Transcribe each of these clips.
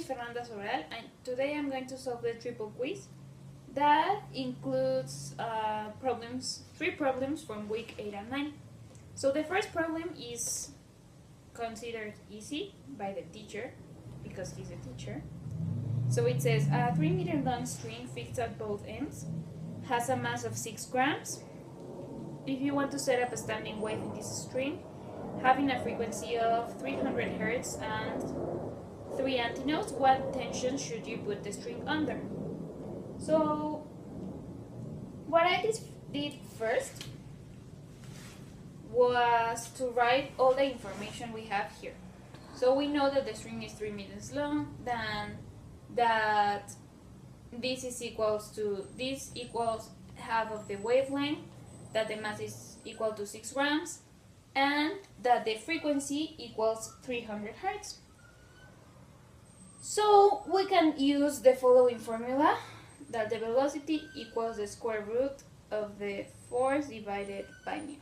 Fernanda Sobral, and today I'm going to solve the triple quiz that includes three problems from week 8 and 9. So the first problem is considered easy by the teacher because he's a teacher. So it says a 3-meter long string fixed at both ends has a mass of 6 grams. If you want to set up a standing wave in this string, having a frequency of 300 Hz and 3 antinodes, what tension should you put the string under? So what I did first was to write all the information we have here. So we know that the string is 3 meters long, then that this equals half of the wavelength, that the mass is equal to 6 grams, and that the frequency equals 300 Hz. So we can use the following formula, that the velocity equals the square root of the force divided by mu.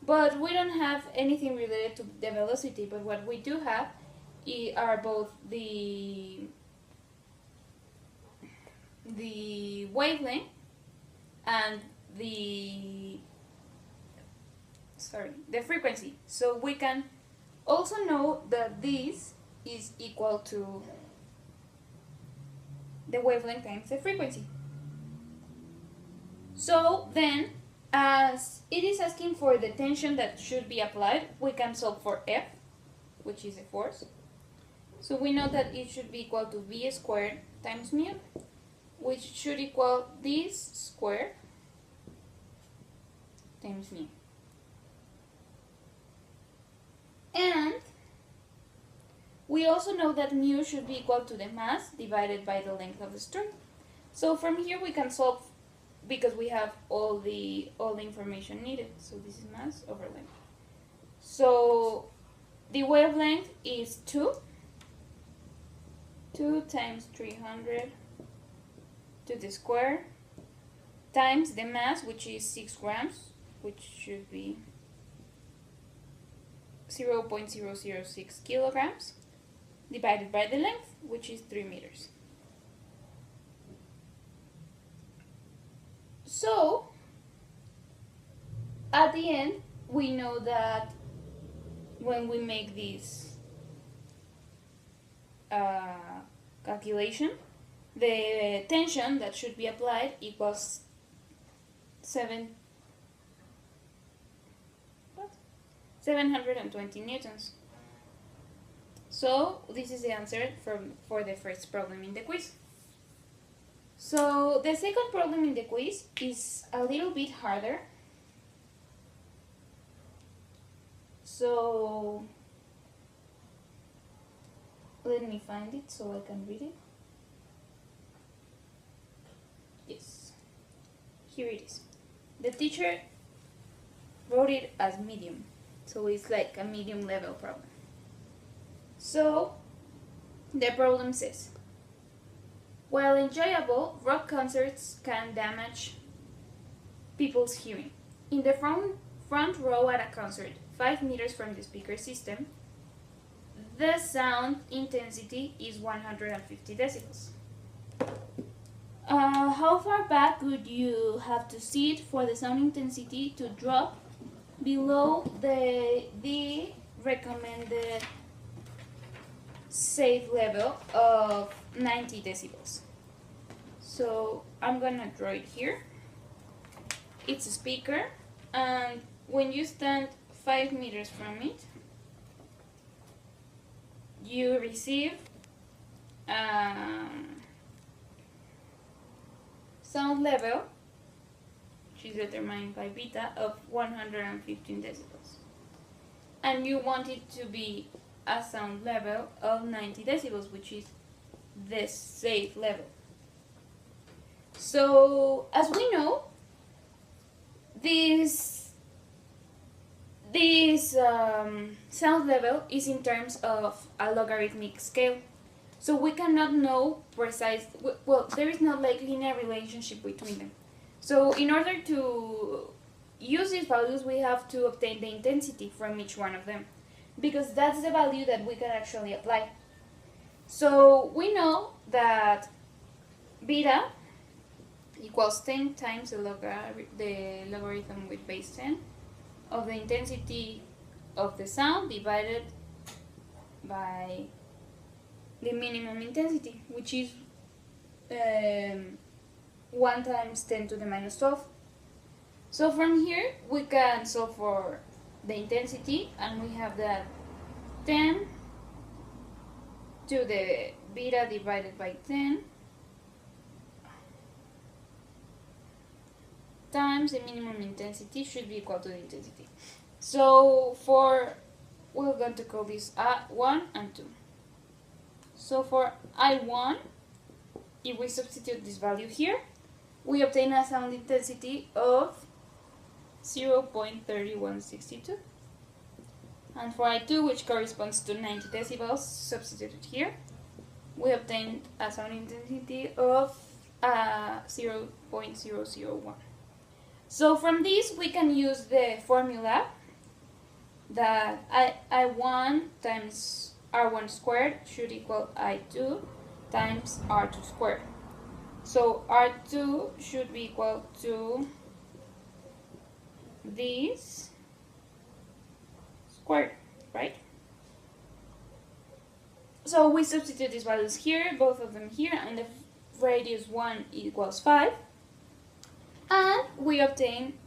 But we don't have anything related to the velocity, but what we do have are both the wavelength and the frequency. So we can also know that this is equal to the wavelength times the frequency. So then, as it is asking for the tension that should be applied, we can solve for F, which is a force. So we know that it should be equal to V squared times mu, which should equal this squared times mu. And we also know that mu should be equal to the mass divided by the length of the string. So from here we can solve because we have all the information needed. So this is mass over length. So the wavelength is 2 times 300 to the square times the mass, which is 6 grams, which should be 0.006 kilograms, divided by the length, which is 3 meters. So at the end, we know that when we make this calculation, the tension that should be applied equals 720 newtons. So this is the answer for the first problem in the quiz. So the second problem in the quiz is a little bit harder. So let me find it so I can read it. Yes, here it is. The teacher wrote it as medium, so it's like a medium level problem. So the problem says, while enjoyable, rock concerts can damage people's hearing. In the front row at a concert, 5 meters from the speaker system, the sound intensity is 150 decibels. How far back would you have to sit for the sound intensity to drop below the recommended safe level of 90 decibels? So I'm gonna draw it here. It's a speaker, and when you stand 5 meters from it, you receive sound level, which is determined by beta, of 115 decibels. And you want it to be a sound level of 90 decibels, which is the safe level. So, as we know, this sound level is in terms of a logarithmic scale. So we cannot know precise, well, there is no like linear relationship between them. So in order to use these values, we have to obtain the intensity from each one of them, because that's the value that we can actually apply. So we know that beta equals 10 times the logarithm with base 10 of the intensity of the sound divided by the minimum intensity, which is 1 times 10 to the minus 12. So from here we can solve for the intensity, and we have that 10 to the beta divided by 10 times the minimum intensity should be equal to the intensity. So we're going to call this I1 and 2. So for I1, if we substitute this value here, we obtain a sound intensity of 0.3162. And for I2, which corresponds to 90 decibels, substituted here, we obtain a sound intensity of 0.001. So from this, we can use the formula that I1 times R1 squared should equal I2 times R2 squared. So R2 should be equal to this squared, right? So we substitute these values here, both of them here, and the radius 1 equals 5. And we obtain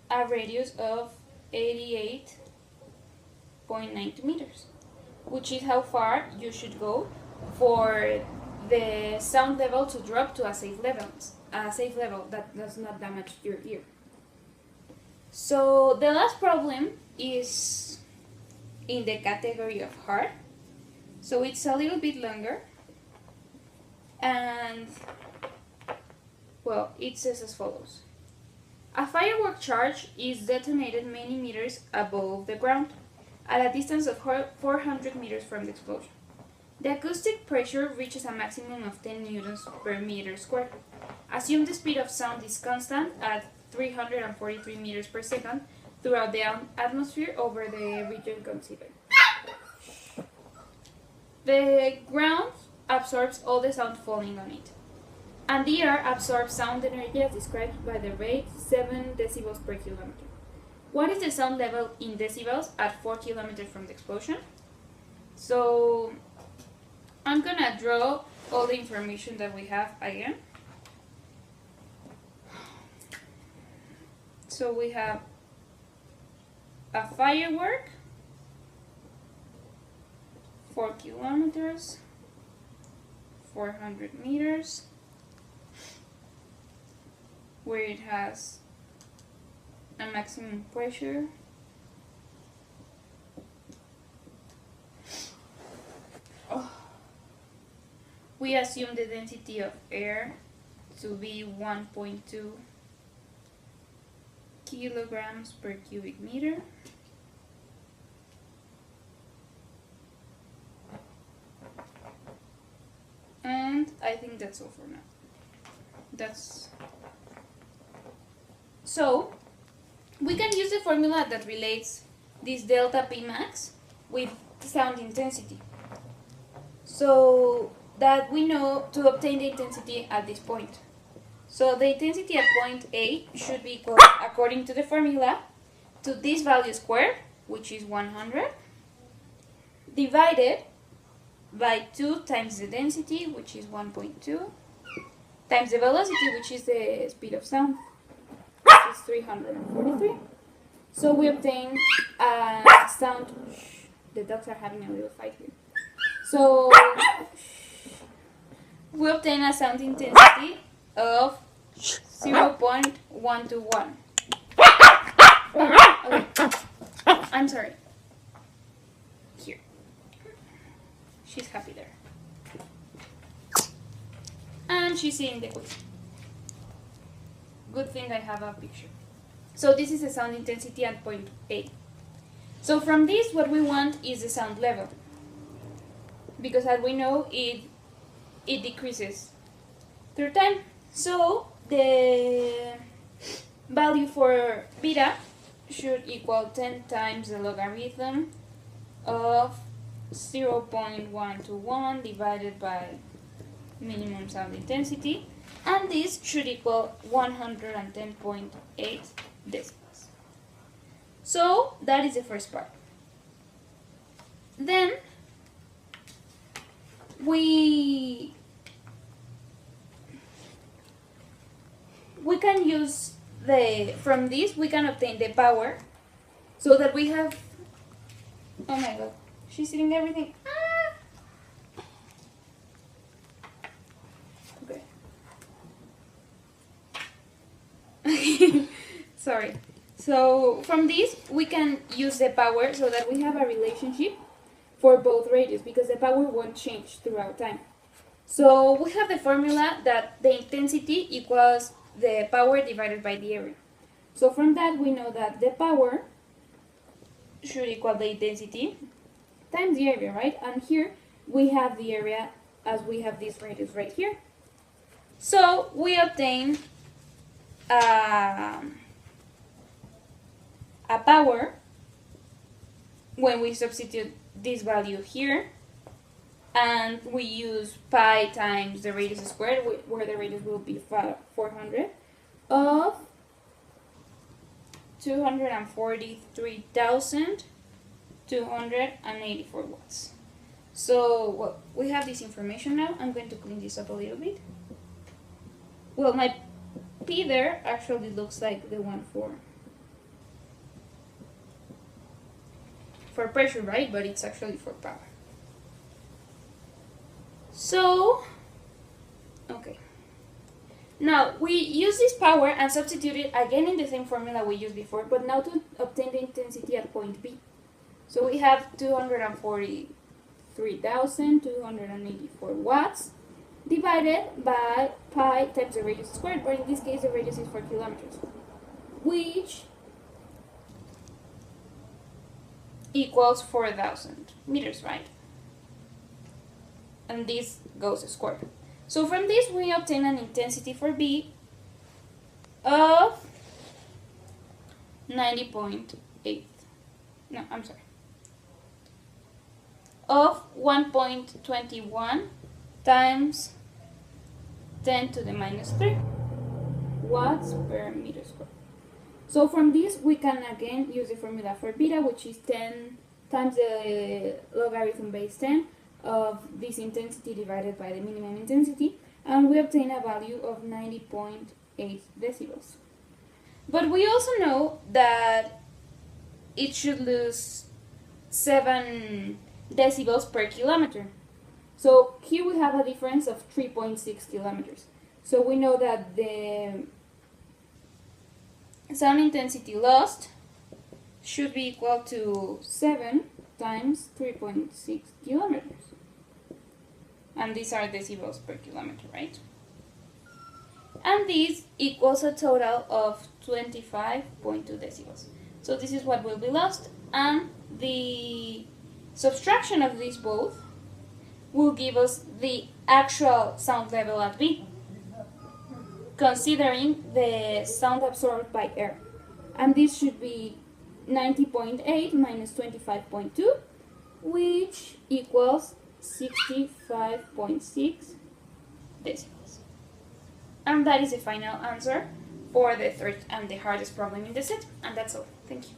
a radius of 88.92 meters, which is how far you should go for the sound level to drop to a safe level that does not damage your ear. So the last problem is in the category of hard. So it's a little bit longer, and well, it says as follows. A firework charge is detonated many meters above the ground, at a distance of 400 meters from the explosion. The acoustic pressure reaches a maximum of 10 newtons per meter squared. Assume the speed of sound is constant at 343 meters per second throughout the atmosphere over the region considered. The ground absorbs all the sound falling on it, and the air absorbs sound energy as described by the rate 7 decibels per kilometer. What is the sound level in decibels at 4 kilometers from the explosion? So I'm gonna draw all the information that we have again. So we have a firework, 4 kilometers, 400 meters, where it has a maximum pressure we assume the density of air to be 1.2 kilograms per cubic meter. And I think that's all for now. So we can use the formula that relates this delta P max with sound intensity, so that we know to obtain the intensity at this point. So the intensity at point A should be equal, according to the formula, to this value squared, which is 100, divided by 2 times the density, which is 1.2, times the velocity, which is the speed of sound, which is 343. So we obtain a sound. The dogs are having a little fight here. So we obtain a sound intensity of 0.121. Okay. I'm sorry. Here. She's happy there. And she's seeing the quiz. Good thing I have a picture. So this is the sound intensity at point A. So from this, what we want is the sound level, because as we know, it decreases through time. So the value for beta should equal 10 times the logarithm of 0.121 divided by minimum sound intensity, and this should equal 110.8 decibels. So that is the first part. Then we can use from this we can obtain the power, so that we have, oh my god, she's eating everything. Okay. Sorry. So from this we can use the power, so that we have a relationship for both radius, because the power won't change throughout time. So we have the formula that the intensity equals the power divided by the area. So from that we know that the power should equal the intensity times the area, right? And here we have the area as we have this radius right here. So we obtain a power when we substitute this value here, and we use pi times the radius squared, where the radius will be 400, of 243,284 watts. So, well, we have this information now. I'm going to clean this up a little bit. Well, my P there actually looks like the one for pressure, right? But it's actually for power. So, okay. Now, we use this power and substitute it again in the same formula we used before, but now to obtain the intensity at point B. So we have 243,284 watts divided by pi times the radius squared, but in this case the radius is 4 kilometers, which equals 4,000 meters, right? And this goes squared. So from this we obtain an intensity for B of 90.8. No, I'm sorry. Of 1.21 times 10 to the minus 3 watts per meter squared. So from this we can again use the formula for beta, which is 10 times the logarithm base 10 of this intensity divided by the minimum intensity, and we obtain a value of 90.8 decibels. But we also know that it should lose 7 decibels per kilometer. So here we have a difference of 3.6 kilometers. So we know that the sound intensity lost should be equal to 7 times 3.6 kilometers. And these are decibels per kilometer, right? And this equals a total of 25.2 decibels. So this is what will be lost, and the subtraction of these both will give us the actual sound level at B, considering the sound absorbed by air. And this should be 90.8 minus 25.2, which equals 65.6 decibels. And that is the final answer for the third and the hardest problem in the set. And that's all. Thank you.